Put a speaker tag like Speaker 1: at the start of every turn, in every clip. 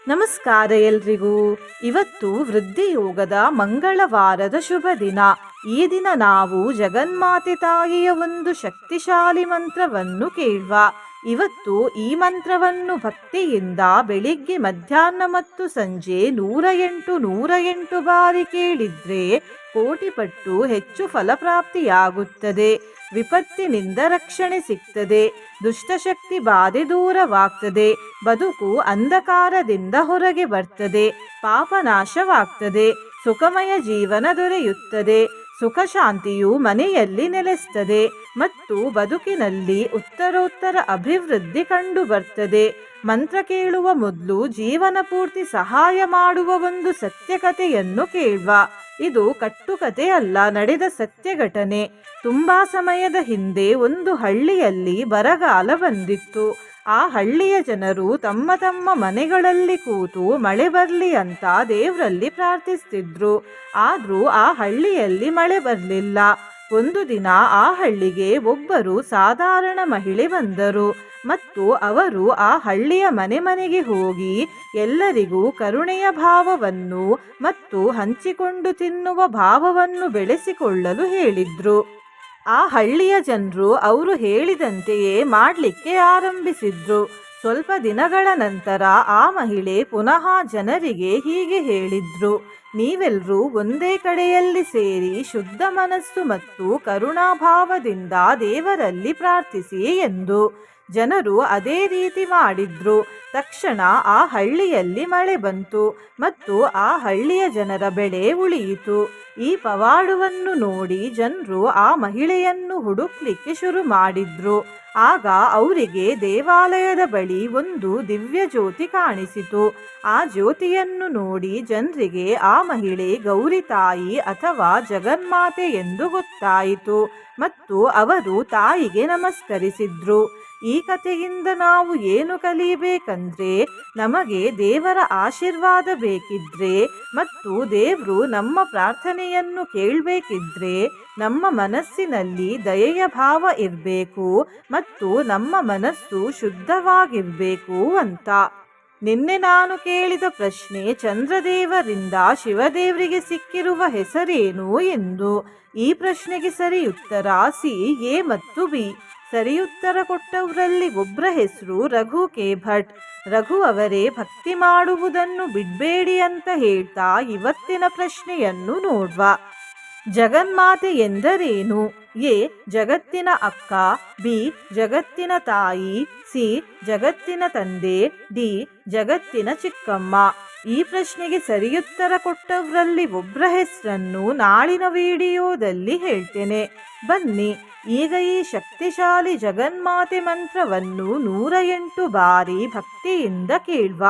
Speaker 1: ನಮಸ್ಕಾರ ಎಲ್ರಿಗೂ. ಇವತ್ತು ವೃದ್ಧಿಯೋಗದ ಮಂಗಳವಾರದ ಶುಭ ದಿನ. ಈ ದಿನ ನಾವು ಜಗನ್ಮಾತೆ ತಾಯಿಯ ಒಂದು ಶಕ್ತಿಶಾಲಿ ಮಂತ್ರವನ್ನು ಕೇಳುವ. ಇವತ್ತು ಈ ಮಂತ್ರವನ್ನು ಭಕ್ತಿಯಿಂದ ಬೆಳಿಗ್ಗೆ, ಮಧ್ಯಾಹ್ನ ಮತ್ತು ಸಂಜೆ 108 ಬಾರಿ ಕೇಳಿದ್ರೆ ಕೋಟಿ ಪಟ್ಟು ಹೆಚ್ಚು ಫಲಪ್ರಾಪ್ತಿಯಾಗುತ್ತದೆ. ವಿಪತ್ತಿನಿಂದ ರಕ್ಷಣೆ ಸಿಗ್ತದೆ, ದುಷ್ಟಶಕ್ತಿ ಬಾಧೆ ದೂರವಾಗ್ತದೆ, ಬದುಕು ಅಂಧಕಾರದಿಂದ ಹೊರಗೆ ಬರ್ತದೆ, ಪಾಪನಾಶವಾಗ್ತದೆ, ಸುಖಮಯ ಜೀವನ ದೊರೆಯುತ್ತದೆ, ಸುಖ ಶಾಂತಿಯು ಮನೆಯಲ್ಲಿ ನೆಲೆಸ್ತದೆ ಮತ್ತು ಬದುಕಿನಲ್ಲಿ ಉತ್ತರೋತ್ತರ ಅಭಿವೃದ್ಧಿ ಕಂಡು ಬರ್ತದೆ. ಮಂತ್ರ ಕೇಳುವ ಮೊದಲು ಜೀವನ ಪೂರ್ತಿ ಸಹಾಯ ಮಾಡುವ ಒಂದು ಸತ್ಯಕಥೆಯನ್ನು ಕೇಳುವ. ಇದು ಕಟ್ಟುಕತೆ ಅಲ್ಲ, ನಡೆದ ಸತ್ಯ ಘಟನೆ. ತುಂಬಾ ಸಮಯದ ಹಿಂದೆ ಒಂದು ಹಳ್ಳಿಯಲ್ಲಿ ಬರಗಾಲ ಬಂದಿತ್ತು. ಆ ಹಳ್ಳಿಯ ಜನರು ತಮ್ಮ ತಮ್ಮ ಮನೆಗಳಲ್ಲಿ ಕೂತು ಮಳೆ ಬರಲಿ ಅಂತ ದೇವರಲ್ಲಿ ಪ್ರಾರ್ಥಿಸ್ತಿದ್ರು. ಆದ್ರೂ ಆ ಹಳ್ಳಿಯಲ್ಲಿ ಮಳೆ ಬರಲಿಲ್ಲ. ಒಂದು ದಿನ ಆ ಹಳ್ಳಿಗೆ ಒಬ್ಬರು ಸಾಧಾರಣ ಮಹಿಳೆ ಬಂದರು ಮತ್ತು ಅವರು ಆ ಹಳ್ಳಿಯ ಮನೆಗೆ ಹೋಗಿ ಎಲ್ಲರಿಗೂ ಕರುಣೆಯ ಭಾವವನ್ನು ಮತ್ತು ಹಂಚಿಕೊಂಡು ತಿನ್ನುವ ಭಾವವನ್ನು ಬೆಳೆಸಿಕೊಳ್ಳಲು ಹೇಳಿದ್ರು. ಆ ಹಳ್ಳಿಯ ಜನರು ಅವರು ಹೇಳಿದಂತೆಯೇ ಮಾಡಲಿಕ್ಕೆ ಆರಂಭಿಸಿದ್ರು. ಸ್ವಲ್ಪ ದಿನಗಳ ನಂತರ ಆ ಮಹಿಳೆ ಪುನಃ ಜನರಿಗೆ ಹೀಗೆ ಹೇಳಿದ್ರು: ನೀವೆಲ್ಲರೂ ಒಂದೇ ಕಡೆಯಲ್ಲಿ ಸೇರಿ ಶುದ್ಧ ಮನಸ್ಸು ಮತ್ತು ಕರುಣಾಭಾವದಿಂದ ದೇವರಲ್ಲಿ ಪ್ರಾರ್ಥಿಸಿ ಎಂದು. ಜನರು ಅದೇ ರೀತಿ ಮಾಡಿದ್ರು. ತಕ್ಷಣ ಆ ಹಳ್ಳಿಯಲ್ಲಿ ಮಳೆ ಬಂತು ಮತ್ತು ಆ ಹಳ್ಳಿಯ ಜನರ ಬೆಳೆ ಉಳಿಯಿತು. ಈ ಪವಾಡವನ್ನು ನೋಡಿ ಜನರು ಆ ಮಹಿಳೆಯನ್ನು ಹುಡುಕ್ಲಿಕ್ಕೆ ಶುರು ಮಾಡಿದ್ರು. ಆಗ ಅವರಿಗೆ ದೇವಾಲಯದ ಬಳಿ ಒಂದು ದಿವ್ಯ ಜ್ಯೋತಿ ಕಾಣಿಸಿತು. ಆ ಜ್ಯೋತಿಯನ್ನು ನೋಡಿ ಜನರಿಗೆ ಆ ಮಹಿಳೆ ಗೌರಿ ತಾಯಿ ಅಥವಾ ಜಗನ್ಮಾತೆ ಎಂದು ಗೊತ್ತಾಯಿತು ಮತ್ತು ಅವರು ತಾಯಿಗೆ ನಮಸ್ಕರಿಸಿದ್ರು. ಈ ಕಥೆಯಿಂದ ನಾವು ಏನು ಕಲಿಯಬೇಕಂದ್ರೆ, ನಮಗೆ ದೇವರ ಆಶೀರ್ವಾದ ಬೇಕಿದ್ರೆ ಮತ್ತು ದೇವರು ನಮ್ಮ ಪ್ರಾರ್ಥನೆಯನ್ನು ಕೇಳಬೇಕಿದ್ರೆ ನಮ್ಮ ಮನಸ್ಸಿನಲ್ಲಿ ದಯೆಯ ಭಾವ ಇರಬೇಕು ಮತ್ತು ನಮ್ಮ ಮನಸ್ಸು ಶುದ್ಧವಾಗಿರಬೇಕು ಅಂತ. ನಿನ್ನೆ ನಾನು ಕೇಳಿದ ಪ್ರಶ್ನೆ, ಚಂದ್ರದೇವರಿಂದ ಶಿವದೇವರಿಗೆ ಸಿಕ್ಕಿರುವ ಹೆಸರೇನು ಎಂದು. ಈ ಪ್ರಶ್ನೆಗೆ ಸರಿ ಉತ್ತರ ಸಿ, ಎ ಮತ್ತು ಬಿ. ಸರಿಯುತ್ತರ ಕೊಟ್ಟವರಲ್ಲಿ ಒಬ್ಬರ ಹೆಸರು ರಘು ಕೆ ಭಟ್. ರಘು ಅವರೇ ಭಕ್ತಿ ಮಾಡುವುದನ್ನು ಬಿಡಬೇಡಿ ಅಂತ ಹೇಳ್ತಾ ಇವತ್ತಿನ ಪ್ರಶ್ನೆಯನ್ನು ನೋಡುವ. ಜಗನ್ಮಾತೆ ಎಂದರೇನು? ಎ, ಜಗತ್ತಿನ ಅಕ್ಕ. ಬಿ, ಜಗತ್ತಿನ ತಾಯಿ. ಸಿ, ಜಗತ್ತಿನ ತಂದೆ. ಡಿ, ಜಗತ್ತಿನ ಚಿಕ್ಕಮ್ಮ. ಈ ಪ್ರಶ್ನೆಗೆ ಸರಿಯುತ್ತರ ಕೊಟ್ಟವರಲ್ಲಿ ಒಬ್ಬರ ಹೆಸರನ್ನು ನಾಳಿನ ವಿಡಿಯೋದಲ್ಲಿ ಹೇಳ್ತೇನೆ. ಬನ್ನಿ ಈಗ ಈ ಶಕ್ತಿಶಾಲಿ ಜಗನ್ಮಾತೆ ಮಂತ್ರವನ್ನು 108 ಬಾರಿ ಭಕ್ತಿಯಿಂದ ಕೇಳುವ.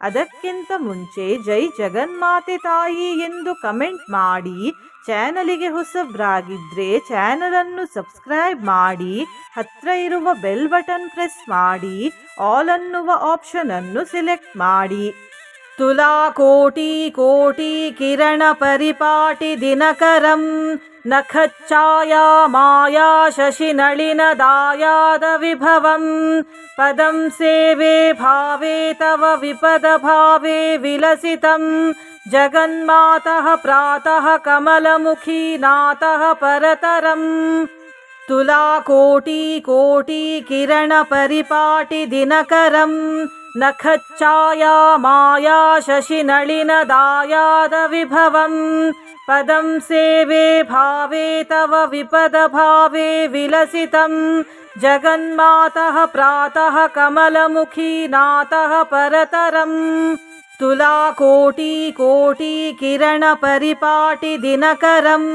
Speaker 1: ಅದಕ್ಕಿಂತ ಮುಂಚೆ ಜೈ ಜಗನ್ಮಾತೆ ತಾಯಿ ಎಂದು ಕಮೆಂಟ್ ಮಾಡಿ. ಚಾನಲಿಗೆ ಹೊಸಬ್ರಾಗಿದ್ರೆ ಚಾನಲನ್ನು ಸಬ್ಸ್ಕ್ರೈಬ್ ಮಾಡಿ, ಹತ್ರ ಇರುವ ಬೆಲ್ ಬಟನ್ ಪ್ರೆಸ್ ಮಾಡಿ, ಆಲ್ ಅನ್ನುವ ಆಪ್ಷನ್ ಅನ್ನು ಸೆಲೆಕ್ಟ್ ಮಾಡಿ. ತುಲಾ ಕೋಟಿ ಕೋಟಿ ಕಿರಣ ಪರಿಪಾಟಿ ದಿನಕರಂ ನಖಚ್ಛಾಯಾ ಮಾಯಾ ಶಶಿ ನಳಿನ ದಾಯಾದ ವಿಭವಂ ಪದಂ ಸೇವೆ ಭಾವೇ ತವ ವಿಪದ ಭಾವೇ ವಿಲಸಿತಂ ಜಗನ್ಮಾತಃ ಪ್ರಾತಃ ಕಮಲಮುಖಿ ನಾತಃ ಪರತರಂ. ತುಲಾ ಕೋಟಿ ಕೋಟಿ ಕಿರಣ ಪರಿಪಾಟಿ ದಿನಕರಂ ನಖಚ್ಛಾಯಾ ಮಾಯಾ ಶಶಿ ನಳಿನ ದಾಯಾದ ವಿಭವಂ ಪದಂ ಸೇವೆ ಭಾವೇ ತವ ವಿಪದ ಭಾವೇ ವಿಲಸಿತಂ ಜಗನ್ಮಾತಃ ಪ್ರಾತಃ ಕಮಲಮುಖಿ ನಾತಃ ಪರತರಂ. ತುಲಾ ಕೋಟಿ ಕೋಟಿ ಕಿರಣ ಪರಿಪಾಟಿ ದಿನಕರಂ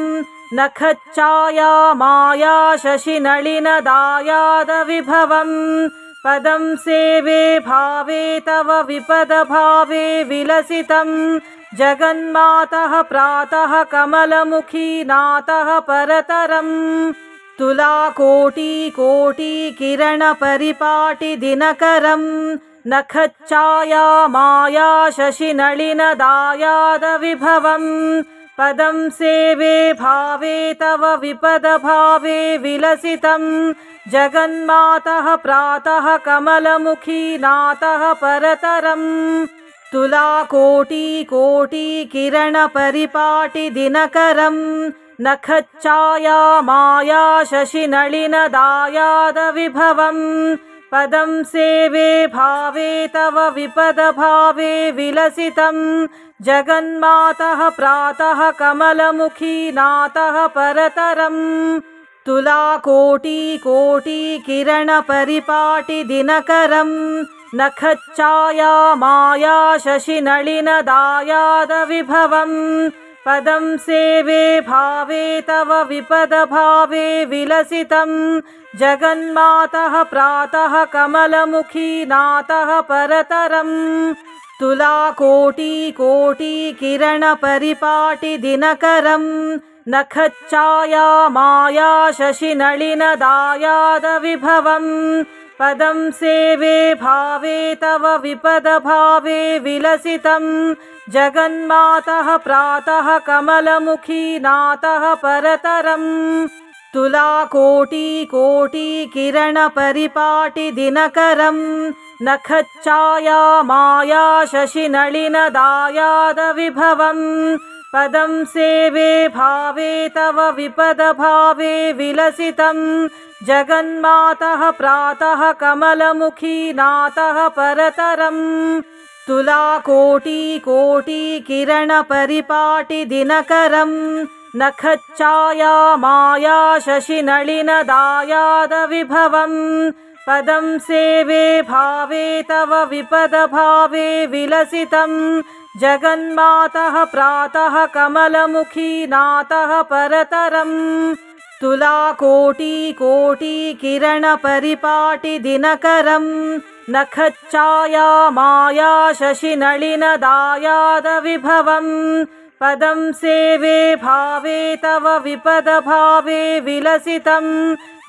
Speaker 1: ನಖಚ್ಛಾಯಾ ಮಾಯಾ ಶಶಿ ನಳಿನ ದಾಯಾದ ವಿಭವಂ ಪದಂ ಸೇವೆ ಭಾವೇ ತವ ವಿಪದ ಭಾವೇ ವಿಲಸಿತಂ ಜಗನ್ಮಾತಃ ಪ್ರಾತಃ ಕಮಲಮುಖಿ ನಾತಃ ಪರತರಂ. ತುಲಾ ಕೋಟಿ ಕೋಟಿ ಕಿರಣ ಪರಿಪಾಟಿ ದಿನಕರಂ ನಖಚ್ಛಾಯಾ ಮಾಯಾ ಶಶಿ ನಳಿನ ದಾಯಾದ ವಿಭವಂ ಪದಂ ಸೇವೆ ಭಾವೇ ತವ ವಿಪದ ಭಾವೇ ವಿಲಸಿತಂ ಜಗನ್ಮಾತಃ ಪ್ರಾತಃ ಕಮಲಮುಖಿ ನಾತಃ ಪರತರಂ. तुलाकोटिकोटिकिरणपरिपाटिदिनकरं नखच्छाया माया शशिनलिनदायादविभवम् पदं सेवे भावे तव विपदभावे विलसितं जगन्मातः प्रातः कमलमुखी नातः परतरम् तुलाकोटिकोटिकिरणपरिपाटिदिनकरं नखच्छाया माया शशिनलिनदायादविभवम् पदं सेवे भावे तव विपदभावे विलसितं जगन्मातः प्रातः कमलमुखी नातः परतरम् तुलाकोटिकोटिकिरणपरिपाटिदिनकरं नखच्छाया माया शशिनलिनदायादविभवम् पदं सेवे भावे तव विपदभावे विलसितं जगन्मातः प्रातः कमलमुखी नातः परतरम् तुलाकोटिकोटिकिरणपरिपाटिदिनकरं नखच्छाया माया शशिनलिनदायादविभवम् पदं सेवे भावे तव विपदभावे विलसितं जगन्मातः प्रातः कमलमुखी नातः परतरम् तुलाकोटिकोटिकिरणपरिपाटिदिनकरं नखच्छाया माया शशिनलिनदायादविभवम् पदं सेवे भावे तव विपदभावे विलसितं जगन्मातः प्रातः कमलमुखी नातः परतरम् तुलाकोटिकोटिकिरणपरिपाटिदिनकरं नखच्छाया माया शशिनलिनदायादविभवम् पदं सेवे भावे तव विपदभावे विलसितं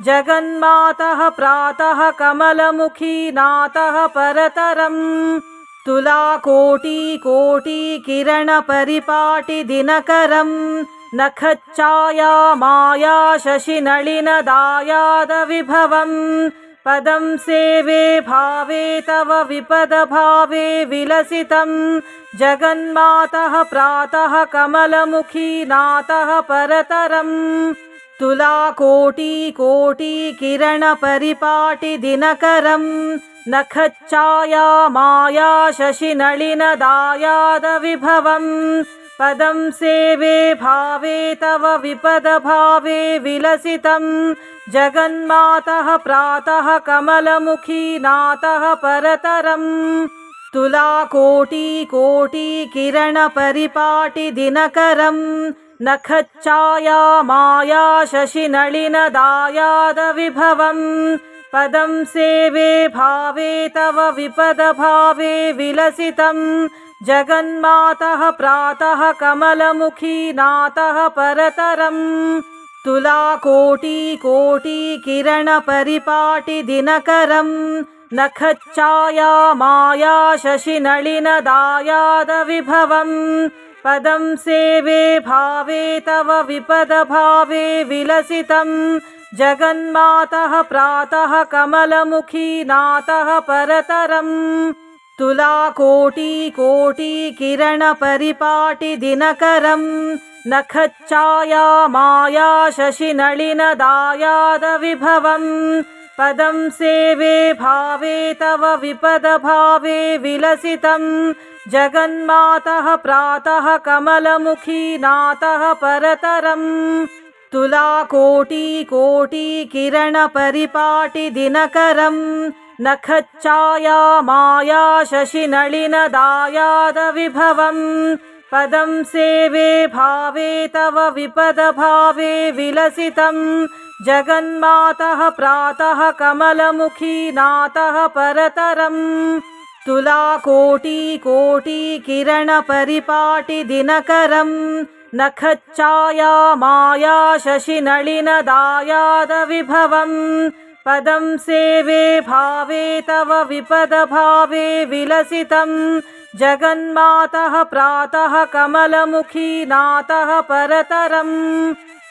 Speaker 1: जगन्मातः प्रातः कमलमुखी नातः परतरम् तुलाकोटिकोटिकिरणपरिपाटिदिनकरं नखच्छाया माया शशिनलिनदायादविभवम् पदं सेवे भावे तव विपदभावे विलसितं जगन्मातः प्रातः कमलमुखी नातः परतरम् तुलाकोटिकोटिकिरणपरिपाटिदिनकरं नखच्छाया माया शशिनलिनदायादविभवम् पदं सेवे भावे तव विपदभावे विलसितं जगन्मातः प्रातः कमलमुखी नातः परतरम् तुलाकोटिकोटिकिरणपरिपाटिदिनकरं नखच्छाया माया शशिनलिनदायादविभवम् पदं सेवे भावे तव विपदभावे विलसितं जगन्मातः प्रातः कमलमुखी नातः परतरम् तुलाकोटिकोटिकिरणपरिपाटिदिनकरं नखच्छाया माया शशिनलिनदायादविभवम् पदं सेवे भावे तव विपदभावे विलसितं जगन्मातः प्रातः कमलमुखी नातः परतरम् तुलाकोटिकोटिकिरणपरिपाटिदिनकरं नखच्छाया माया शशिनलिनदायादविभवम् पदं सेवे भावे तव विपदभावे विलसितं जगन्मातः प्रातः कमलमुखी नातः परतरम् तुलाकोटिकोटिकिरणपरिपाटिदिनकरं नखच्छाया माया शशिनलिनदायादविभवम् पदं सेवे भावे तव विपदभावे विलसितं जगन्मातः प्रातः कमलमुखी नातः परतरम् तुलाकोटिकोटिकिरणपरिपाटिदिनकरं नखच्छाया माया शशिनलिनदायादविभवम् पदं सेवे भावे तव विपदभावे विलसितं जगन्मातः प्रातः कमलमुखी नातः परतरम्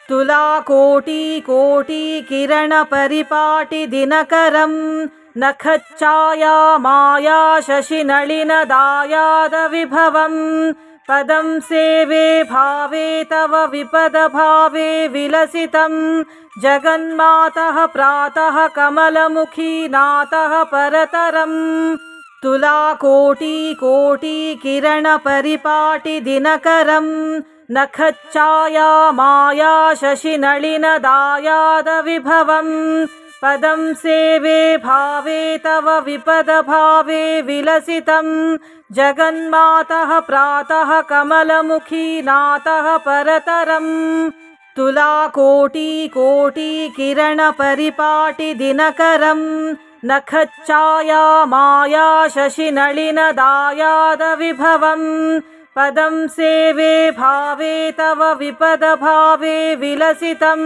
Speaker 1: तुलाकोटिकोटिकिरणपरिपाटिदिनकरं नखच्छाया माया शशिनलिनदायादविभवम् पदं सेवे भावे तव विपदभावे विलसितं जगन्मातः प्रातः कमलमुखी नातः परतरम् तुलाकोटिकोटिकिरणपरिपाटिदिनकरम् नखच्छाया माया शशिनलिनदायादविभवम् पदं सेवे भावे तव विपदभावे विलसितं जगन्मातः प्रातः कमलमुखी नातः परतरम् तुलाकोटिकोटिकिरणपरिपाटिदिनकरम् नखच्छाया माया शशिनलिनदायादविभवम् पदं सेवे भावे तव विपदभावे विलसितं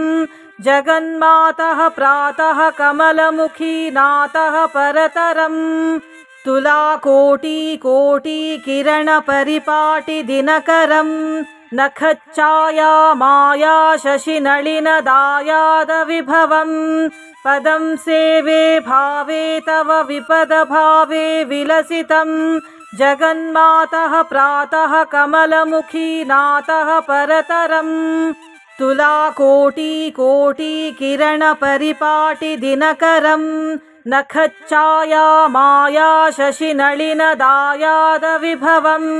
Speaker 1: जगन्मातः प्रातः कमलमुखी नातः परतरम् तुलाकोटिकोटिकिरणपरिपाटिदिनकरम् नखच्छाया माया शशिनलिनदायादविभवम् पदं सेवे भावे तव विपदभावे विलसितं जगन्मातः प्रातः कमलमुखी नातः परतरम् तुलाकोटिकोटिकिरणपरिपाटिदिनकरम् नखच्छाया माया शशिनलिनदायादविभवम्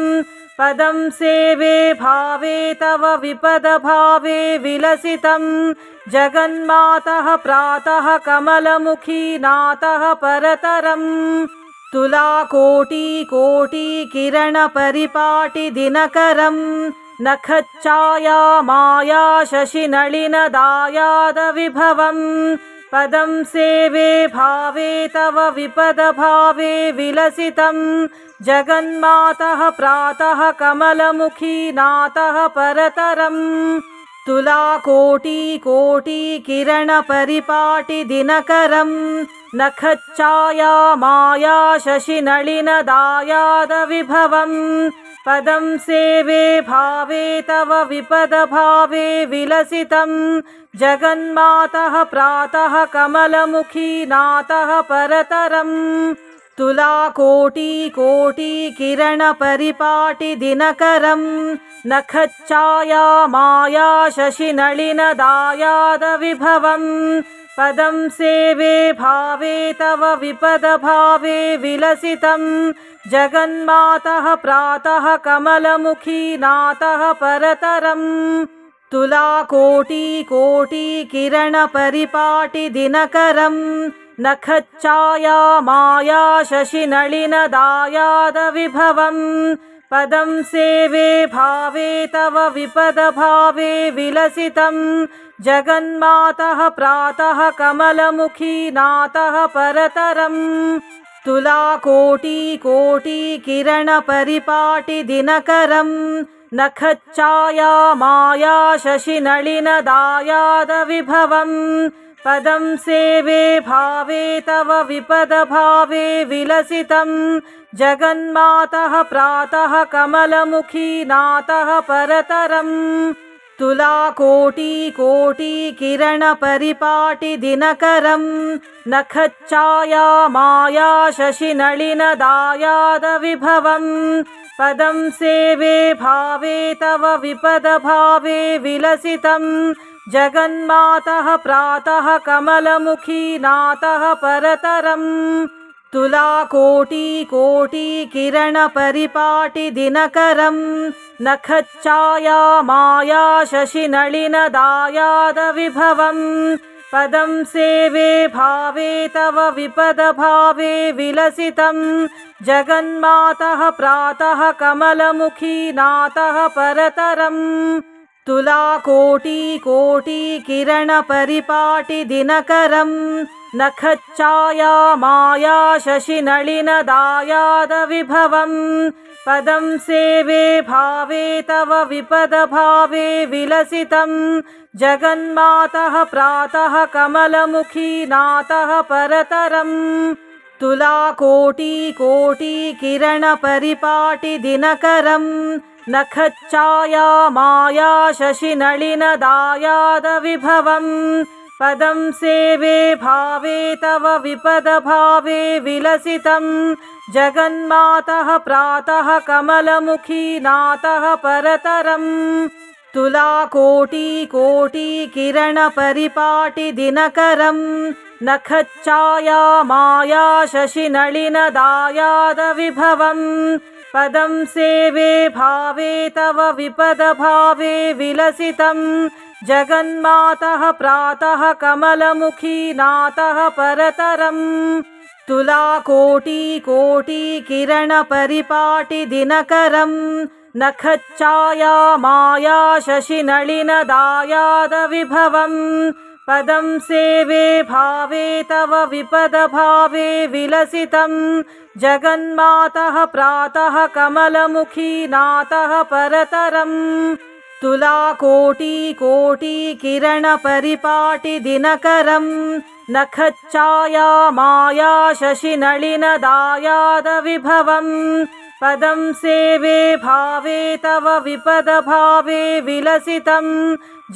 Speaker 1: पदं सेवे भावे तव विपदभावे विलसितं जगन्मातः प्रातः कमलमुखी नातः परतरम् तुलाकोटिकोटिकिरणपरिपाटिदिनकरम् नखच्छाया माया शशिनलिनदायादविभवम् पदं सेवे भावे तव विपदभावे विलसितं जगन्मातः प्रातः कमलमुखी नातः परतरम् तुलाकोटिकोटिकिरणपरिपाटिदिनकरम् नखच्छाया माया शशिनलिनदायादविभवम् पदं सेवे भावे तव विपदभावे विलसितं जगन्मातः प्रातः कमलमुखी नातः परतरम् तुलाकोटिकोटिकिरणपरिपाटिदिनकरम् नखच्छाया माया शशिनलिनदायादविभवम् पदं सेवे भावे तव विपदभावे विलसितं जगन्मातः प्रातः कमलमुखी नातः परतरम् तुलाकोटिकोटिकिरणपरिपाटिदिनकरम् नखच्छाया माया शशिनलिनदायादविभवम् पदं सेवे भावे तव विपदभावे विलसितं जगन्मातः प्रातः कमलमुखी नातः परतरम् तुलाकोटिकोटिकिरणपरिपाटिदिनकरम् नखच्छाया माया शशिनलिनदायादविभवम् पदं सेवे भावे तव विपदभावे विलसितं जगन्मातः प्रातः कमलमुखी नातः परतरम् तुलाकोटिकोटिकिरणपरिपाटिदिनकरम् नखच्छाया माया शशिनलिनदायादविभवम् पदं सेवे भावे तव विपदभावे विलसितं जगन्मातः प्रातः कमलमुखी नातः परतरम् तुलाकोटिकोटिकिरणपरिपाटिदिनकरम् नखच्छाया माया शशिनलिनदायादविभवम् पदं सेवे भावे तव विपदभावे विलसितं जगन्मातः प्रातः कमलमुखी नातः परतरम् तुलाकोटिकोटिकिरणपरिपाटिदिनकरम् नखच्छाया माया शशिनलिनदायादविभवम् पदं सेवे भावे तव विपदभावे विलसितं जगन्मातः प्रातः कमलमुखी नातः परतरम् तुलाकोटिकोटिकिरणपरिपाटिदिनकरम् नखच्छाया माया शशिनलिनदायादविभवम् पदं सेवे भावे तव विपदभावे विलसितं जगन्मातः प्रातः कमलमुखी नातः परतरम् तुलाकोटिकिरणपरिपाटिदिनकरं नखच्छाया माया शशिनलिनदायादविभवं पदं सेवे भावे तव विपदभावे विलसितं जगन्मातः प्रातः कमलमुखी नातः परतरम् तुलाकोटिकिरणपरिपाटिदिनकरं नखच्छाया माया शशिनलिनदायादविभवं पदं सेवे भावे तव विपदभावे विलसितं जगन्मातः प्रातः कमलमुखी नातः परतरम् तुलाकोटिकिरणपरिपाटिदिनकरं नखच्छाया माया शशिनलिनदायादविभवं पदं सेवे भावे तव विपदभावे विलसितं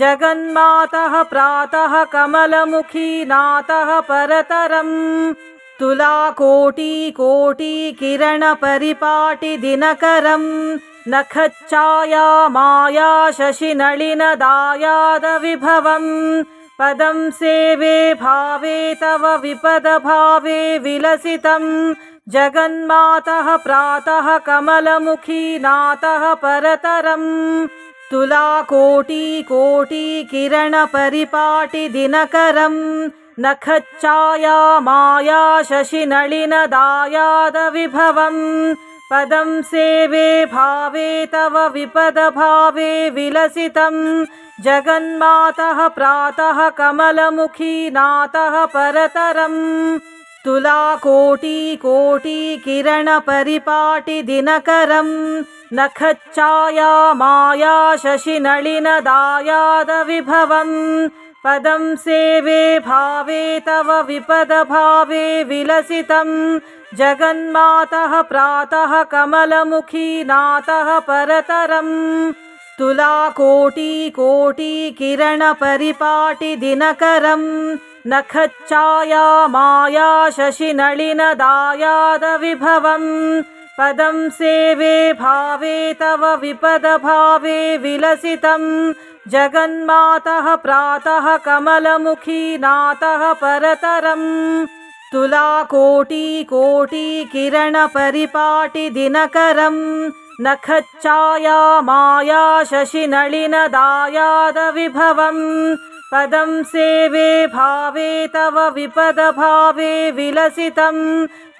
Speaker 1: जगन्मातः प्रातः कमलमुखी नातः परतरम् तुलाकोटिकिरणपरिपाटिदिनकरं नखच्छाया माया शशिनलिनदायादविभवं पदं सेवे भावे तव विपदभावे विलसितं जगन्मातः प्रातः कमलमुखी नातः परतरम् तुलाकोटिकिरणपरिपाटिदिनकरं नखच्छाया माया शशिनलिनदायादविभवं पदं सेवे भावे तव विपदभावे विलसितं जगन्मातः प्रातः कमलमुखी नातः परतरम् तुलाकोटिकिरणपरिपाटिदिनकरं नखच्छाया माया शशिनलिनदायादविभवं पदं सेवे भावे तव विपदभावे विलसितं जगन्मातः प्रातः कमलमुखी नातः परतरम् तुलाकोटिकिरणपरिपाटिदिनकरं नखच्छाया माया शशिनलिनदायादविभवं पदं सेवे भावे तव विपदभावे विलसितं जगन्मातः प्रातः कमलमुखी नातः परतरम् तुलाकोटिकिरणपरिपाटिदिनकरं नखच्छाया माया शशिनलिनदायादविभवं पदं सेवे भावे तव विपदभावे विलसितं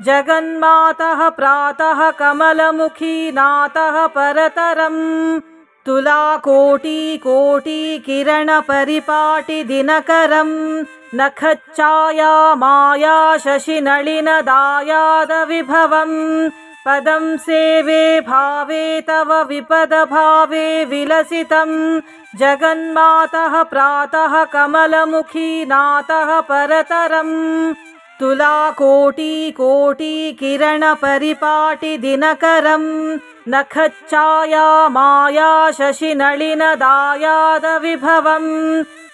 Speaker 1: जगन्मातः प्रातः कमलमुखी नातः परतरम् तुलाकोटिकिरणपरिपाटिदिनकरं नखच्छाया माया शशिनलिनदायादविभवं पदं सेवे भावे तव विपदभावे विलसितं जगन्मातः प्रातः कमलमुखी नातः परतरम् तुलाकोटिकिरणपरिपाटिदिनकरं नखच्छाया माया शशिनलिनदायादविभवं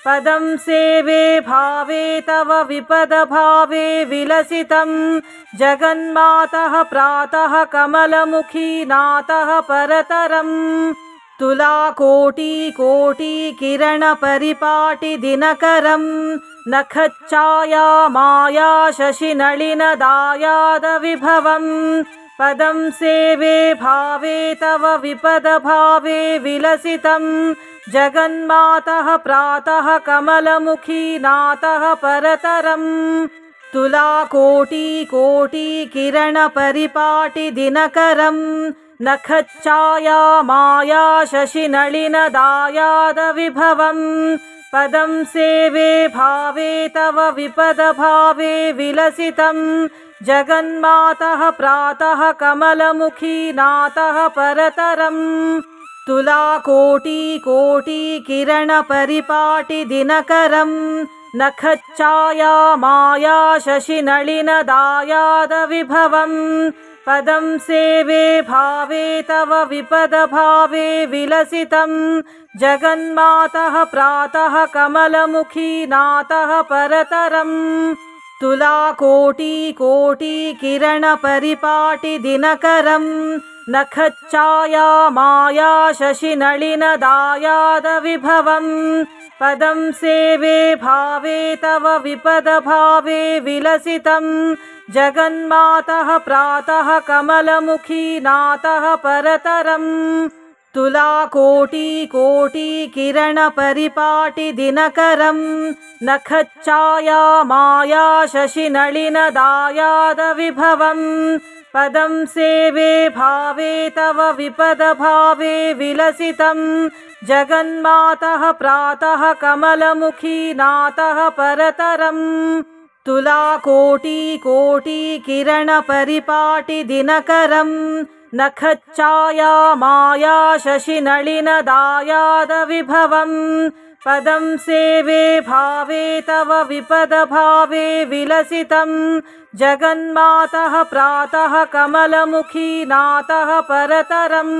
Speaker 1: पदं सेवे भावे तव विपदभावे विलसितं जगन्मातः प्रातः कमलमुखी नातः परतरम् तुलाकोटिकिरणपरिपाटिदिनकरं नखच्छाया माया शशिनलिनदायादविभवं पदं सेवे भावे तव विपदभावे विलसितं जगन्मातः प्रातः कमलमुखी नातः परतरम् तुलाकोटिकिरणपरिपाटिदिनकरं नखच्छाया माया शशिनलिनदायादविभवं पदं सेवे भावे तव विपदभावे विलसितं जगन्मातः प्रातः कमलमुखी नातः परतरम् तुलाकोटिकिरणपरिपाटिदिनकरं नखच्छाया माया शशिनलिनदायादविभवं पदं सेवे भावे तव विपदभावे विलसितं जगन्मातः प्रातः कमलमुखी नातः परतरम् तुलाकोटिकिरणपरिपाटिदिनकरं नखच्छाया माया शशिनलिनदायादविभवम् पदं सेवे भावे तव विपदभावे विलसितं जगन्मातः प्रातः कमलमुखी नातः परतरम् तुलाकोटिकिरणपरिपाटिदिनकरं नखच्छाया माया शशिनलिनदायादविभवम् पदं सेवे भावे तव विपदभावे विलसितं जगन्मातः प्रातः कमलमुखी नातः परतरम् तुलाकोटिकिरणपरिपाटिदिनकरं नखच्छाया माया शशिनलिनदायादविभवम् पदं सेवे भावे तव विपदभावे विलसितं जगन्मातः प्रातः कमलमुखी नातः परतरम्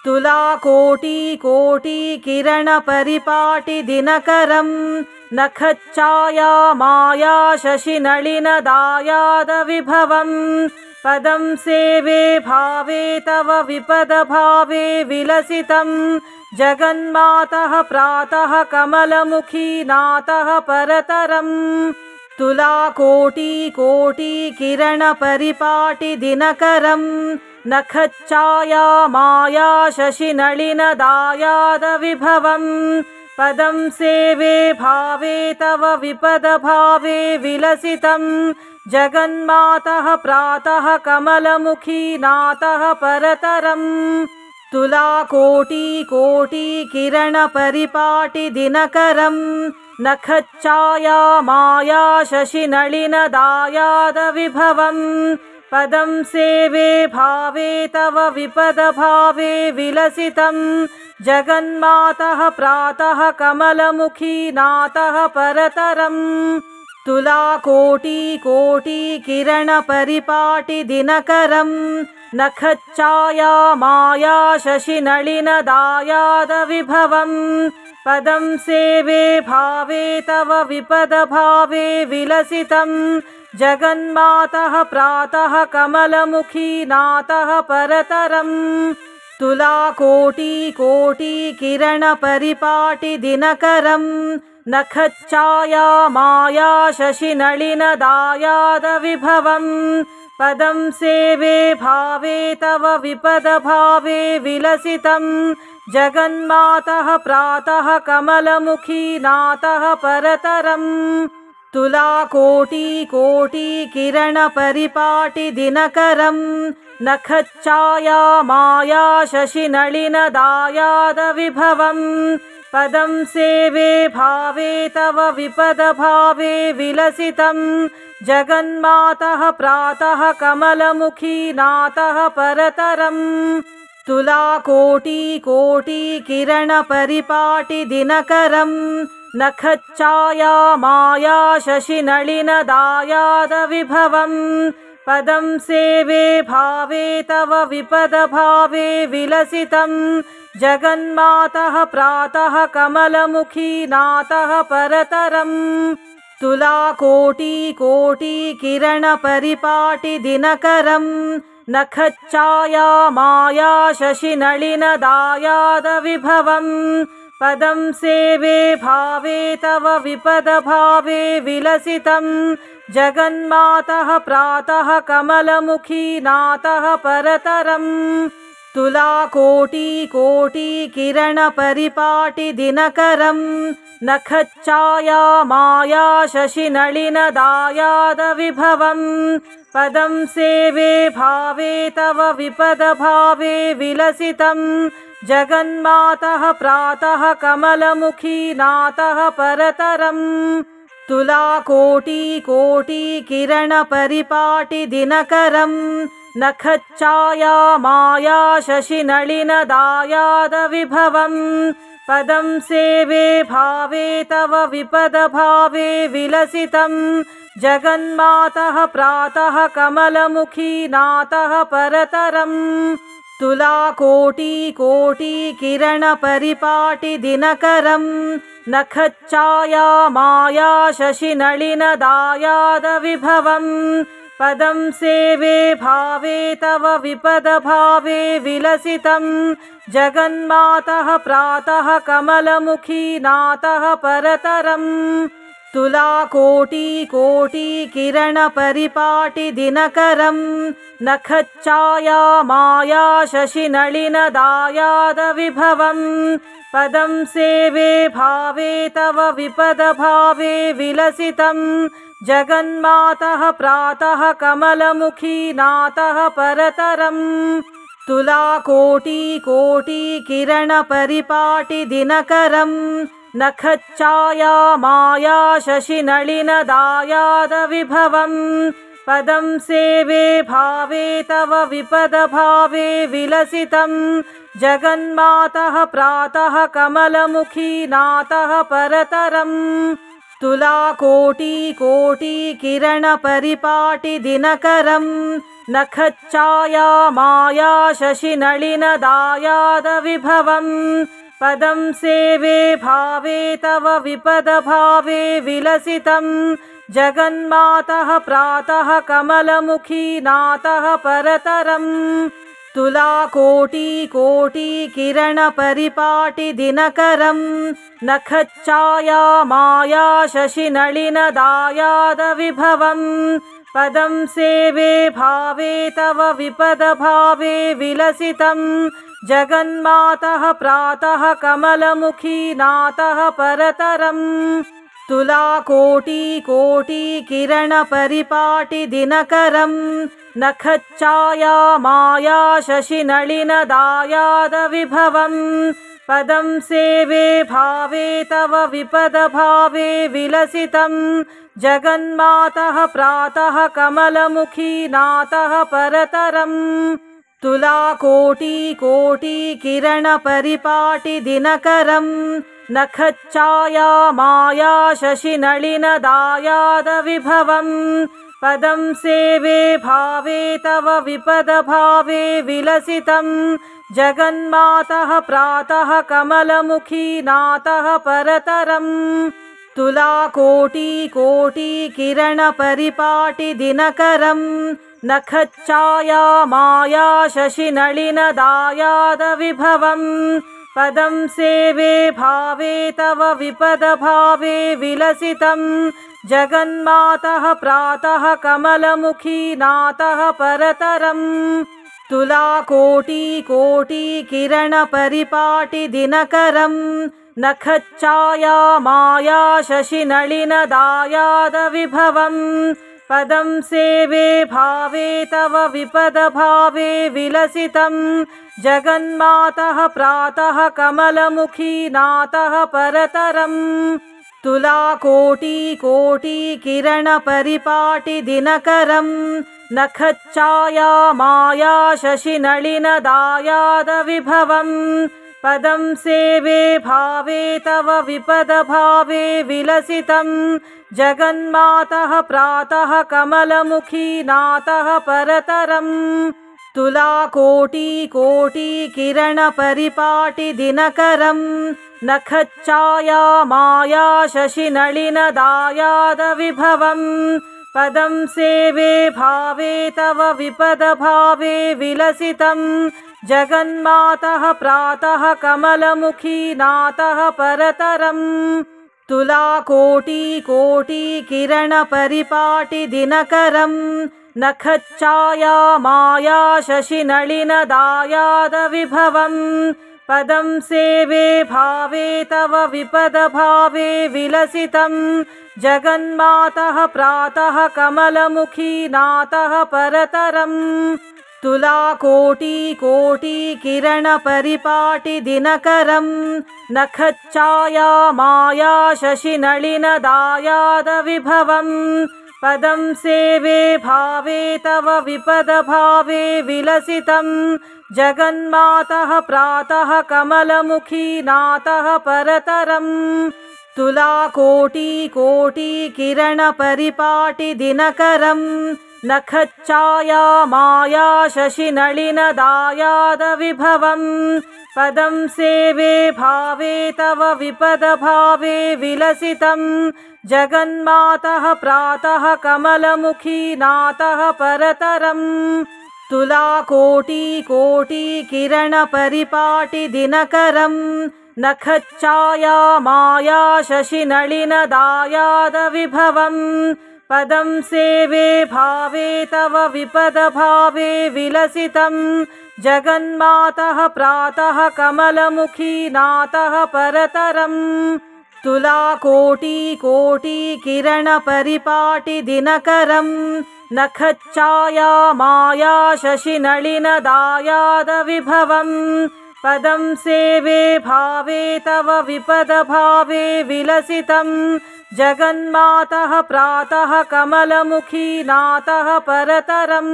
Speaker 1: तुलाकोटिकिरणपरिपाटिदिनकरं नखच्छाया माया शशिनलिनदायादविभवम् पदं सेवे भावे तव विपदभावे विलसितं जगन्मातः प्रातः कमलमुखी नातः परतरम् तुलाकोटिकिरणपरिपाटिदिनकरं नखच्छाया माया शशिनलिनदायादविभवम् पदं सेवे भावे तव विपदभावे विलसितं जगन्मातः प्रातः कमलमुखी नातः परतरम् तुलाकोटिकिरणपरिपाटिदिनकरं नखच्छाया माया शशिनलिनदायादविभवम् पदं सेवे भावे तव विपदभावे विलसितं जगन्मातः प्रातः कमलमुखी नातः परतरम् तुलाकोटिकिरणपरिपाटिदिनकरं नखच्छाया माया शशिनलिनदायादविभवम् पदं सेवे भावे तव विपदभावे विलसितं जगन्मातः प्रातः कमलमुखी नातः परतरम् तुलाकोटिकिरणपरिपाटिदिनकरं नखच्छाया माया शशिनलिनदायादविभवम् पदं सेवे भावे तव विपदभावे विलसितं जगन्मातः प्रातः कमलमुखी नातः परतरम् तुलाकोटिकिरणपरिपाटिदिनकरं नखच्छाया माया शशिनलिनदायादविभवम् पदं सेवे भावे तव विपदभावे विलसितं जगन्मातः प्रातः कमलमुखी नातः परतरम् तुलाकोटिकिरणपरिपाटिदिनकरं नखच्छाया माया शशिनलिनदायादविभवम् पदं सेवे भावे तव विपदभावे विलसितं जगन्मातः प्रातः कमलमुखी नातः परतरम् तुलाकोटिकिरणपरिपाटिदिनकरं नखच्छाया माया शशिनलिनदायादविभवम् पदं सेवे भावे तव विपदभावे विलसितं जगन्मातः प्रातः कमलमुखी नातः परतरम् तुलाकोटिकिरणपरिपाटिदिनकरं नखच्छाया माया शशिनलिनदायादविभवम् पदं सेवे भावे तव विपदभावे विलसितं जगन्मातः प्रातः कमलमुखी नातः परतरम् तुलाकोटिकिरणपरिपाटिदिनकरं नखच्छाया माया शशिनलिनदायादविभवम् पदं सेवे भावे तव विपदभावे विलसितं जगन्मातः प्रातः कमलमुखी नातः परतरम् तुलाकोटिकोटिकिरणपरिपाटिदिनकरम् नखच्छाया माया शशिनलिनदायादविभवम् पदं सेवे भावे तव विपदभावे विलसितम् जगन्मातः प्रातः कमलमुखी नातः परतरम् तुलाकोटिकोटिकिरणपरिपाटिदिनकरम् नखच्छाया माया शशिनलिनदायादविभवम् पदं सेवे भावे तव विपदभावे विलसितम् जगन्मातः प्रातः कमलमुखी नातः परतरम् तुलाकोटिकोटिकिरणपरिपाटिदिनकरम् नखच्छाया माया शशिनलिनदायादविभवम् पदं सेवे भावे तव विपदभावे विलसितम् जगन्मातः प्रातः कमलमुखी नातः परतरम् तुलाकोटिकोटिकिरणपरिपाटिदिनकरम् नखच्छाया माया शशिनलिनदायादविभवम् पदं सेवे भावे तव विपदभावे विलसितम् जगन्मातः प्रातः कमलमुखी नातः परतरम् तुलाकोटिकोटिकिरणपरिपाटिदिनकरम् नखच्छाया माया शशिनलिनदायादविभवम् पदं सेवे भावे तव विपदभावे विलसितम् जगन्मातः प्रातः कमलमुखी नातः परतरम् तुलाकोटिकोटिकिरणपरिपाटिदिनकरम् नखच्छाया माया शशिनलिनदायादविभवम् पदं सेवे भावे तव विपदभावे विलसितम् जगन्मातः प्रातः कमलमुखी नातः परतरम् तुलाकोटिकोटिकिरणपरिपाटिदिनकरम् नखच्छाया माया शशिनलिनदायादविभवम् पदं सेवे भावे तव विपदभावे विलसितम् जगन्मातः प्रातः कमलमुखी नातः परतरम् तुलाकोटिकोटिकिरणपरिपाटिदिनकरम् नखच्छाया माया शशिनलिनदायादविभवम् पदं सेवे भावे तव विपदभावे विलसितम् जगन्मातः प्रातः कमलमुखी नातः परतरम् तुलाकोटिकोटिकिरणपरिपाटिदिनकरम् नखच्छाया माया शशिनलिनदायादविभवम् पदं सेवे भावे तव विपदभावे विलसितम् जगन्मातः प्रातः कमलमुखी नातः परतरम् तुलाकोटिकोटिकिरणपरिपाटिदिनकरम् नखच्छाया माया शशिनलिनदायादविभवम् पदं सेवे भावे तव विपदभावे विलसितम् जगन्मातः प्रातः कमलमुखी नातः परतरम् तुलाकोटिकोटिकिरणपरिपाटिदिनकरम् नखच्छाया माया शशिनलिनदायादविभवम् पदं सेवे भावे तव विपदभावे विलसितम् जगन्मातः प्रातः कमलमुखी नातः परतरम् तुलाकोटिकोटिकिरणपरिपाटिदिनकरम् नखच्छाया माया शशिनलिनदायादविभवम् पदं सेवे भावे तव विपदभावे विलसितम् जगन्मातः प्रातः कमलमुखी नातः परतरम् तुलाकोटिकोटिकिरणपरिपाटिदिनकरम् नखच्छाया माया शशिनलिनदायादविभवम् पदं सेवे भावे तव विपदभावे विलसितम् जगन्मातः प्रातः कमलमुखी नातः परतरम् तुलाकोटिकिरणपरिपाटिदिनकरं नखच्छायामाया शशिनलिनदायादविभवं पदं सेवे भावे तव विपदभावे विलसितं जगन्मातः प्रातः कमलमुखी नातः परतरम् तुलाकोटिकिरणपरिपाटिदिनकरं नखच्छायामाया शशिनलिनदायादविभवं पदं सेवे भावे तव विपदभावे विलसितं जगन्मातः प्रातः कमलमुखी नातः परतरम् तुलाकोटिकिरणपरिपाटिदिनकरं नखच्छायामाया शशिनलिनदायादविभवं पदं सेवे भावे तव विपदभावे विलसितं जगन्मातः प्रातः कमलमुखी नातः परतरम्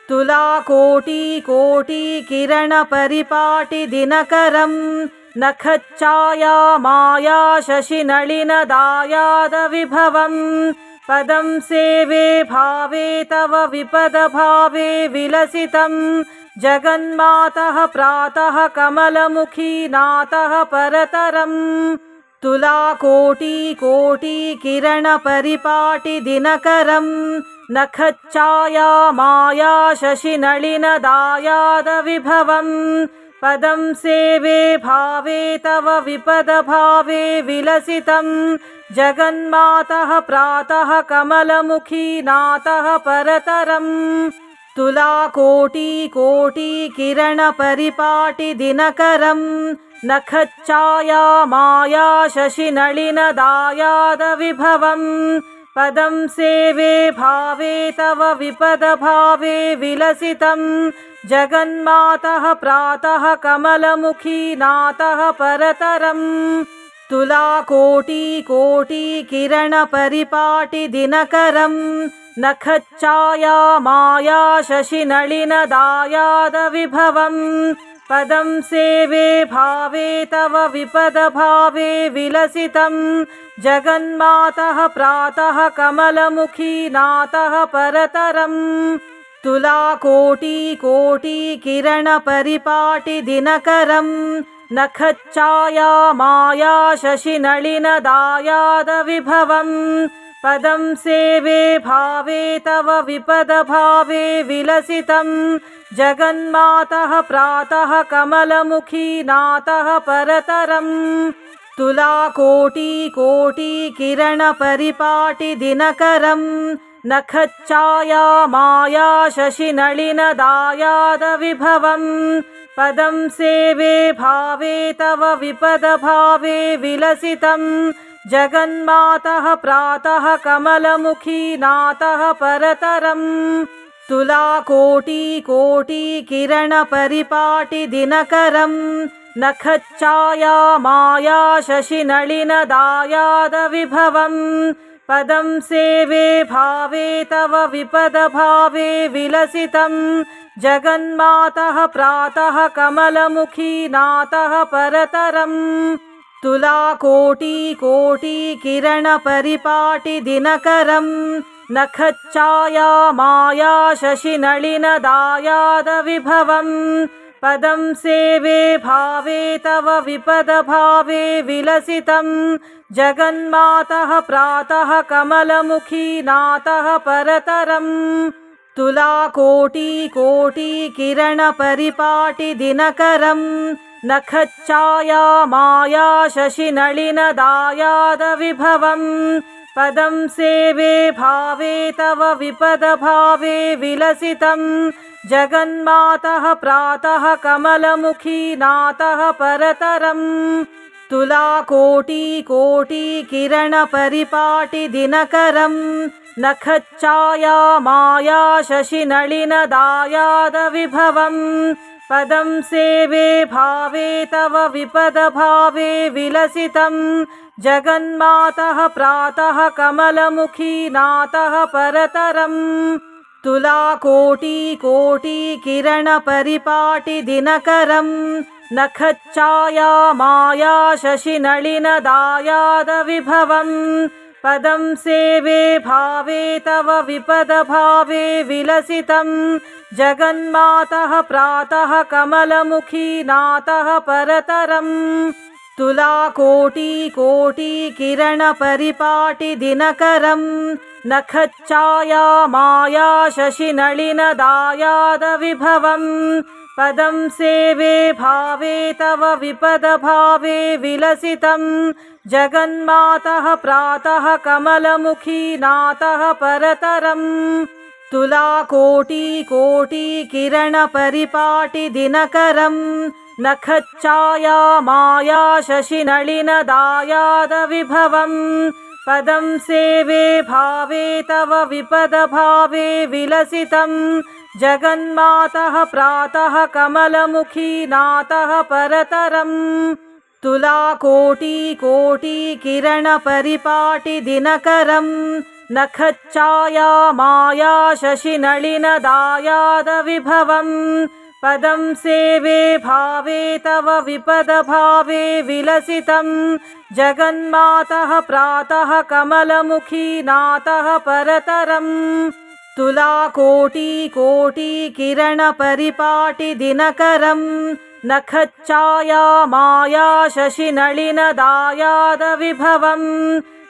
Speaker 1: तुलाकोटिकिरणपरिपाटिदिनकरं नखच्छायामाया शशिनलिनदायादविभवं पदं सेवे भावे तव विपदभावे विलसितं जगन्मातः प्रातः कमलमुखी नातः परतरम् तुलाकोटिकिरणपरिपाटिदिनकरं नखच्छायामाया शशिनलिनदायादविभवं पदं सेवे भावे तव विपदभावे विलसितं जगन्मातः प्रातः कमलमुखी नातः परतरम् तुलाकोटिकिरणपरिपाटिदिनकरं नखच्छायामाया शशिनलिनदायादविभवं पदं सेवे भावे तव विपदभावे विलसितं जगन्मातः प्रातः कमलमुखी नातः परतरम् तुलाकोटिकिरणपरिपाटिदिनकरं नखच्छायामाया शशिनलिनदायादविभवं पदं सेवे भावे तव विपदभावे विलसितं जगन्मातः प्रातः कमलमुखी नातः परतरम् तुलाकोटिकिरणपरिपाटिदिनकरं नखच्छायामाया शशिनलिनदायादविभवं पदं सेवे भावे तव विपदभावे विलसितं जगन्मातः प्रातः कमलमुखी नातः परतरम् तुलाकोटिकिरणपरिपाटिदिनकरं नखच्छायामाया शशिनलिनदायादविभवं पदं सेवे भावे तव विपदभावे विलसितं जगन्मातः प्रातः कमलमुखी नातः परतरम् तुलाकोटिकिरणपरिपाटिदिनकरं नखच्छायामाया शशिनलिनदायादविभवं पदं सेवे भावे तव विपदभावे विलसितं जगन्मातः प्रातः कमलमुखी नातः परतरम् तुलाकोटिकिरणपरिपाटिदिनकरं नखच्छायामाया शशिनलिनदायादविभवं पदं सेवे भावे तव विपदभावे विलसितं जगन्मातः प्रातः कमलमुखी नातः परतरम् तुलाकोटिकिरणपरिपाटिदिनकरं नखच्छायामाया शशिनलिनदायादविभवं पदं सेवे भावे तव विपदभावे विलसितं जगन्मातः प्रातः कमलमुखी नातः परतरम् तुलाकोटिकिरणपरिपाटिदिनकरं नखच्छायामाया शशिनलिनदायादविभवं पदं सेवे भावे तव विपदभावे विलसितं जगन्मातः प्रातः कमलमुखी नातः परतरम् तुलाकोटिकिरणपरिपाटिदिनकरं नखच्छाया माया शशिनलिनदायादविभवम् पदं सेवे भावे तव विपदभावे विलसितं जगन्मातः प्रातः कमलमुखी नातः परतरम् तुलाकोटिकोटिकिरणपरिपाटि दिनकरं नखच्छाया माया शशिनलिनदायादविभवम् पदं सेवे भावे तव विपदभावे विलसितं जगन्मातः प्रातः कमलमुखी नातः परतरम् तुलाकोटिकोटिकिरणपरिपाटि दिनकरं नखच्छाया माया शशिनलिनदायादविभवम् पदं सेवे भावे तव विपदभावे विलसितं जगन्मातः प्रातः कमलमुखी नातः परतरम् तुलाकोटिकोटिकिरणपरिपाटि दिनकरं नखच्छाया माया शशिनलिनदायादविभवम् पदं सेवे भावे तव विपदभावे विलसितं जगन्मातः प्रातः कमलमुखी नातः परतरम् तुलाकोटिकोटिकिरणपरिपाटि दिनकरं नखच्छाया माया शशिनलिनदायादविभवम्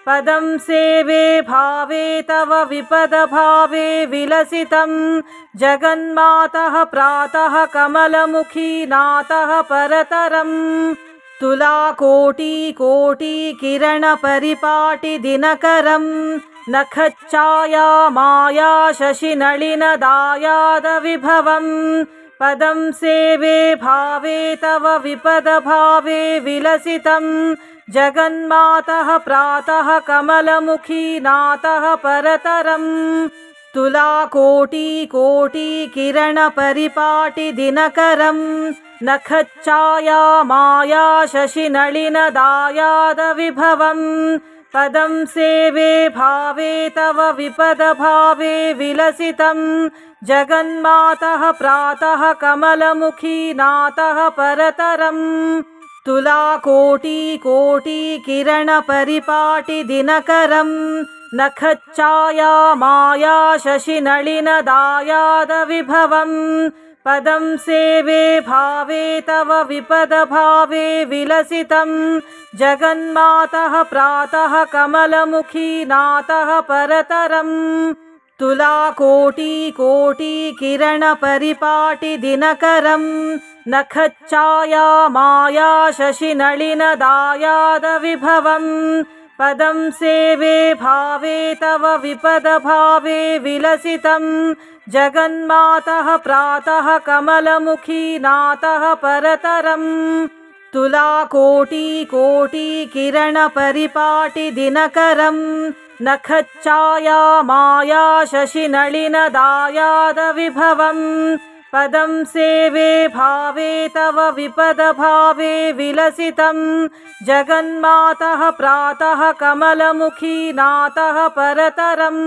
Speaker 1: पदं सेवे भावे तव विपदभावे विलसितं जगन्मातः प्रातः कमलमुखी नातः परतरम् तुलाकोटिकोटिकिरणपरिपाटि दिनकरं नखच्छाया माया शशिनलिनदायादविभवम् पदं सेवे भावे तव विपदभावे विलसितं जगन्मातः प्रातः कमलमुखी नातः परतरम् तुलाकोटिकोटिकिरणपरिपाटि दिनकरं नखच्छाया माया शशिनलिनदायादविभवम् पदं सेवे भावे तव विपदभावे विलसितं जगन्मातः प्रातः कमलमुखी नातः परतरम् तुलाकोटिकोटिकिरणपरिपाटि दिनकरं नखच्छाया माया शशिनलिनदायादविभवम् पदं सेवे भावे तव विपदभावे विलसितं जगन्मातः प्रातः कमलमुखी नातः परतरम् तुलाकोटिकोटिकिरणपरिपाटि दिनकरं नखच्छाया माया शशिनलिनदायादविभवम् पदं सेवे भावे तव विपदभावे विलसितं जगन्मातः प्रातः कमलमुखी नातः परतरम् तुलाकोटिकोटिकिरणपरिपाटि दिनकरं नखच्छाया माया शशिनलिनदायादविभवम् पदं सेवे भावे तव विपदभावे विलसितं जगन्मातः प्रातः कमलमुखी नातः परतरम्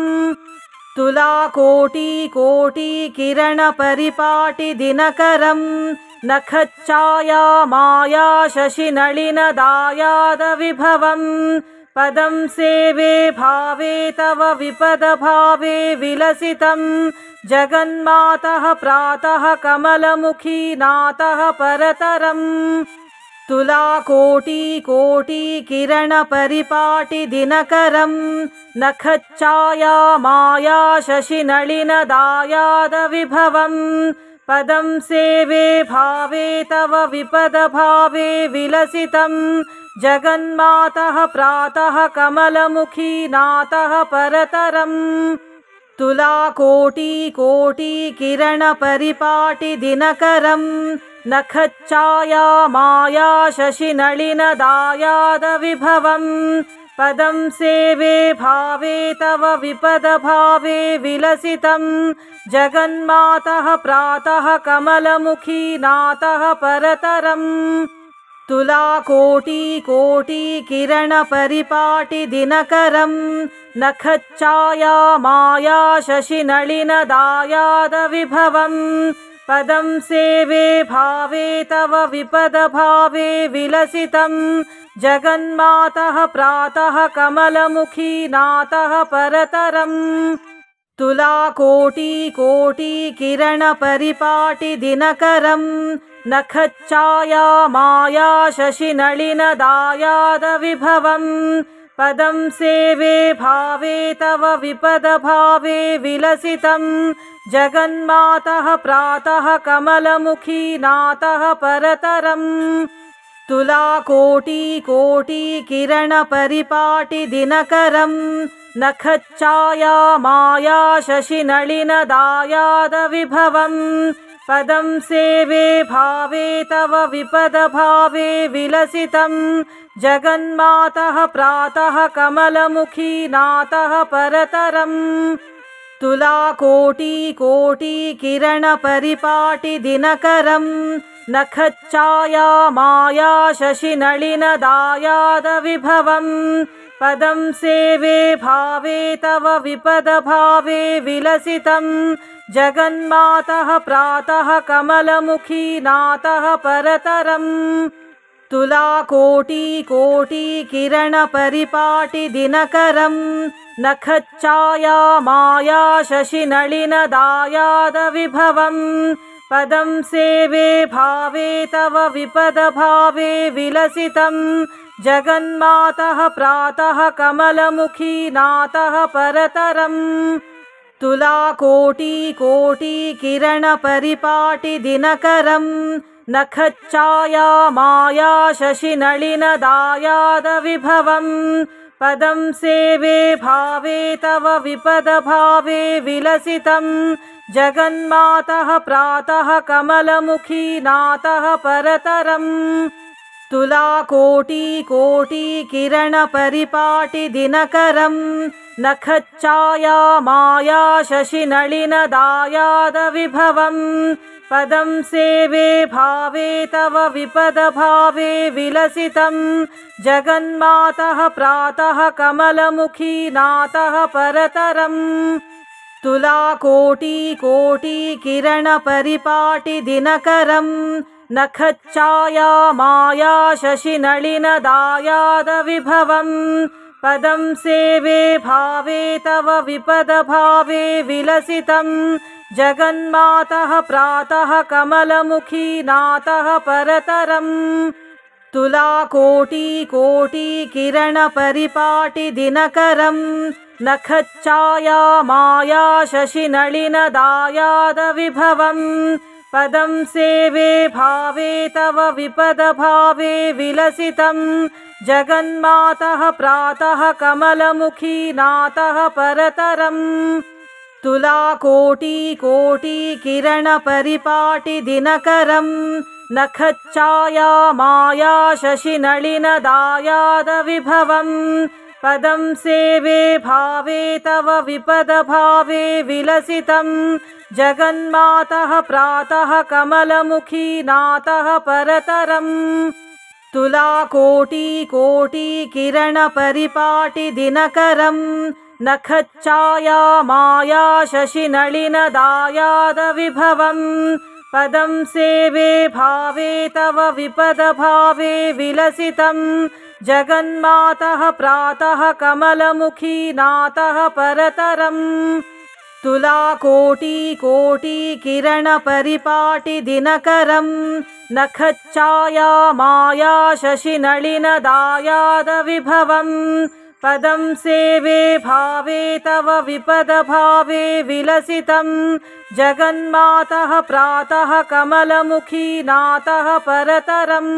Speaker 1: तुलाकोटिकोटिकिरणपरिपाटि दिनकरं नखच्छाया माया शशिनलिनदायादविभवम् पदं सेवे भावे तव विपदभावे विलसितं जगन्मातः प्रातः कमलमुखी नातः परतरम् तुलाकोटिकोटिकिरणपरिपाटि दिनकरं नखच्छाया माया शशिनलिनदायादविभवम् पदं सेवे भावे तव विपदभावे विलसितं जगन्मातः प्रातः कमलमुखी नातः परतरम् तुलाकोटिकोटिकिरणपरिपाटि दिनकरं नखच्छाया माया शशिनलिनदायादविभवम् पदं सेवे भावे तव विपदभावे विलसितं जगन्मातः प्रातः कमलमुखी नातः परतरम् तुलाकोटिकोटिकिरणपरिपाटि दिनकरं नखच्छाया माया शशिनलिनदायादविभवम् पदं सेवे भावे तव विपदभावे विलसितं जगन्मातः प्रातः कमलमुखी नातः परतरम् तुलाकोटिकिरणपरिपाटिदिनकरं नखच्छाया माया शशिनलिनदायादविभवम् पदं सेवे भावे तव विपदभावे विलसितं जगन्मातः प्रातः कमलमुखी नातः परतरम् तुलाकोटिकिरणपरिपाटिदिनकरं नखच्छाया माया शशिनलिनदायादविभवम् पदं सेवे भावे तव विपदभावे विलसितं जगन्मातः प्रातः कमलमुखी नातः परतरम् तुलाकोटिकिरणपरिपाटिदिनकरं नखच्छाया माया शशिनलिनदायादविभवम् पदं सेवे भावे तव विपदभावे विलसितं जगन्मातः प्रातः कमलमुखी नातः परतरम् तुलाकोटिकिरणपरिपाटिदिनकरं नखच्छाया माया शशिनलिनदायादविभवम् पदं सेवे भावे तव विपदभावे विलसितं जगन्मातः प्रातः कमलमुखी नातः परतरम् तुलाकोटिकिरणपरिपाटिदिनकरं नखच्छाया माया शशिनलिनदायादविभवम् पदं सेवे भावे तव विपदभावे विलसितं जगन्मातः प्रातः कमलमुखी नातः परतरम् तुलाकोटिकिरणपरिपाटिदिनकरं नखच्छाया माया शशिनलिनदायादविभवम् पदं सेवे भावे तव विपदभावे विलसितं जगन्मातः प्रातः कमलमुखी नातः परतरम् तुलाकोटिकिरणपरिपाटिदिनकरं नखच्छाया माया शशिनलिनदायादविभवम् पदं सेवे भावे तव विपदभावे विलसितं जगन्मातः प्रातः कमलमुखी नातः परतरम् तुलाकोटिकिरणपरिपाटिदिनकरं नखच्छाया माया शशिनलिनदायादविभवम् पदं सेवे भावे तव विपदभावे विलसितं जगन्मातः प्रातः कमलमुखी नातः परतरम् तुलाकोटिकिरणपरिपाटिदिनकरं नखच्छाया माया शशिनलिनदायादविभवम् पदं सेवे भावे तव विपदभावे विलसितं जगन्मातः प्रातः कमलमुखी नातः परतरम् तुलाकोटिकिरणपरिपाटिदिनकरं नखच्छाया माया शशिनलिनदायादविभवम् पदं सेवे भावे तव विपदभावे विलसितं जगन्मातः प्रातः कमलमुखी नातः परतरम् तुलाकोटिकिरणपरिपाटिदिनकरं नखच्छाया माया शशिनलिनदायादविभवम् पदं सेवे भावे तव विपदभावे विलसितं जगन्मातः प्रातः कमलमुखी नातः परतरम्